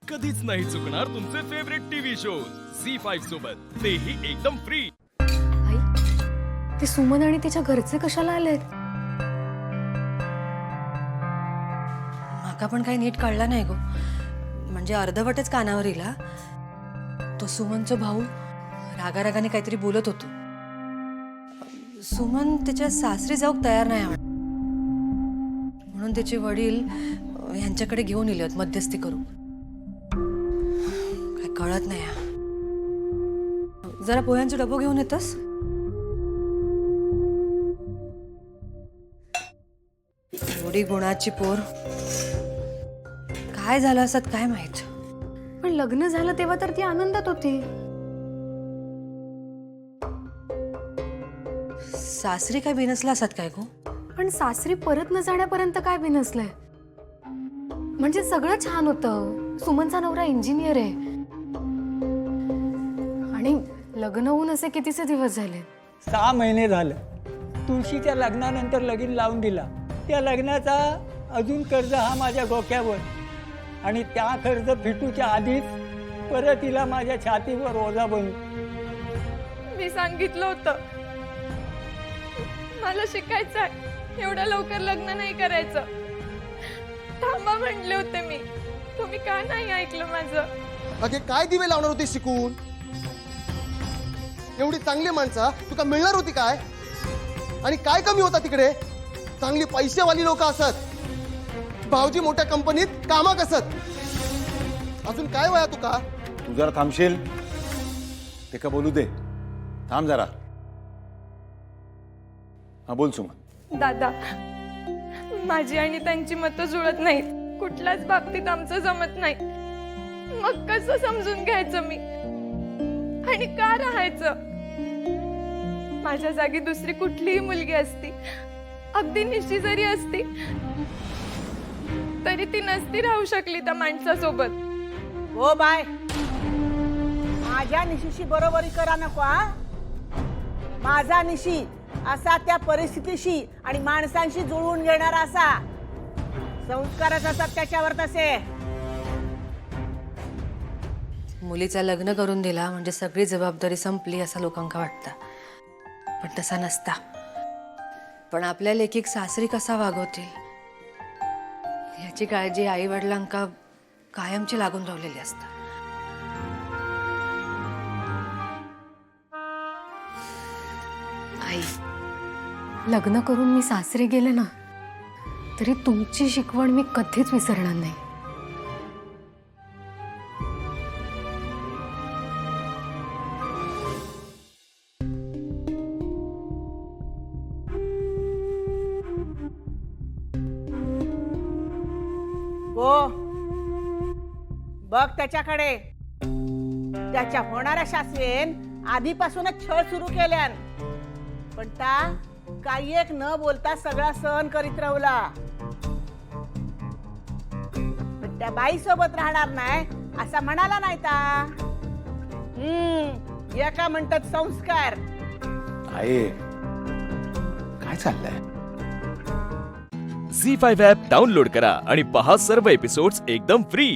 कधीच नाही चुकणार तुमचे फेवरेट टीव्ही शोज झी5 सोबत, तेही एकदम फ्री। आई, ते सुमन आणि तिच्या घरचे कशाला आलेत? माका पण काही नीट कळलं नाही गो, म्हणजे अर्धवटच कानावर इला। तो सुमनचा भाऊ रागारागाने काहीतरी बोलत होतो। सुमन त्याच्या सासरी जाऊक तयार नाही म्हणून त्याचे वडील यांच्याकडे घेऊन इलेत मध्यस्थी करू। काय कळत नाही। जरा पोह्यांचा डबो घेऊन येतस? एवढी गुणाची पोर काय झालं असत काय माहित। पण लग्न झालं तेव्हा तर ती आनंदात होती। सासरी काय बिनसला असत काय गो? पण सासरी परत न जाण्यापर्यंत काय बिनसलंय? म्हणजे सगळं छान होतं। सुमनचा नवरा इंजिनियर आहे आणि लग्न होऊन असे कितीचे दिवस झाले? 6 महिने झाले। तुळशीच्या लग्नानंतर लगीन लावून दिला। त्या लग्नाचा अजून कर्ज हा माझ्या डोक्यावर, आणि त्या कर्ज फिटूच्या आधीच परत तिला माझ्या छातीवर ओझा बनू। मी सांगितलं होतं मला शिकायचं आहे, एवढं लवकर लग्न नाही करायचं। थांबा म्हणले होते मी, तुम्ही का नाही ऐकलं माझं? अगे काय दिवे लावणार होती शिकून? एवढी चांगली माणसं तुका मिळणार होती काय? आणि काय कमी होता तिकडे? चांगली पैसेवाली लोक असत, भाऊजी मोठ्या कंपनीत कामाक असत। अजून काय वया तुका? तू जरा थांबशील? ते का बोलू दे, थांब जरा। हा बोल सुमन। दादा, माझी आणि त्यांची मतं जुळत नाहीत, कुठल्याच बाबतीत आमचं जमत नाही। मग कसं समजून घ्यायचं मी, आणि का राहायचं? माझ्या जागी दुसरी कुठलीही मुलगी असती, अगदी निशी जरी असती, तरी ती नसती राहू शकली त्या माणसासोबत। हो बाय, माझ्या निशीशी बरोबरी करा नको हा। माझा निशी असा त्या परिस्थितीशी आणि माणसांशी जुळवून घेणारा असा, संस्कारच असतात त्याच्यावर तसे। मुलीचं लग्न करून दिला म्हणजे सगळी जबाबदारी संपली असं लोकांका वाटतं, पण तसा नसता। पण आपल्या लेकीक सासरी कसा वागवतील याची काळजी आई वडिलांका कायमची लागून राहिलेली असते। आई, लग्न करून मी सासरी गेले ना, तरी तुमची शिकवण मी कधीच विसरणार नाही। हो, बघ त्याच्याकडे। त्याच्या होणाऱ्या शास्त्रेन आधीपासूनच छळ सुरू केल्यान, पण ता काही एक न बोलता सगळा सहन करीत राहुला। पण त्या बाई सोबत राहणार नाही असा म्हणाला नाही ता। एका म्हणतात संस्कार। आहे काय चाललंय? झी5 ॲप डाउनलोड करा आणि पहा सर्व एपिसोड्स एकदम फ्री।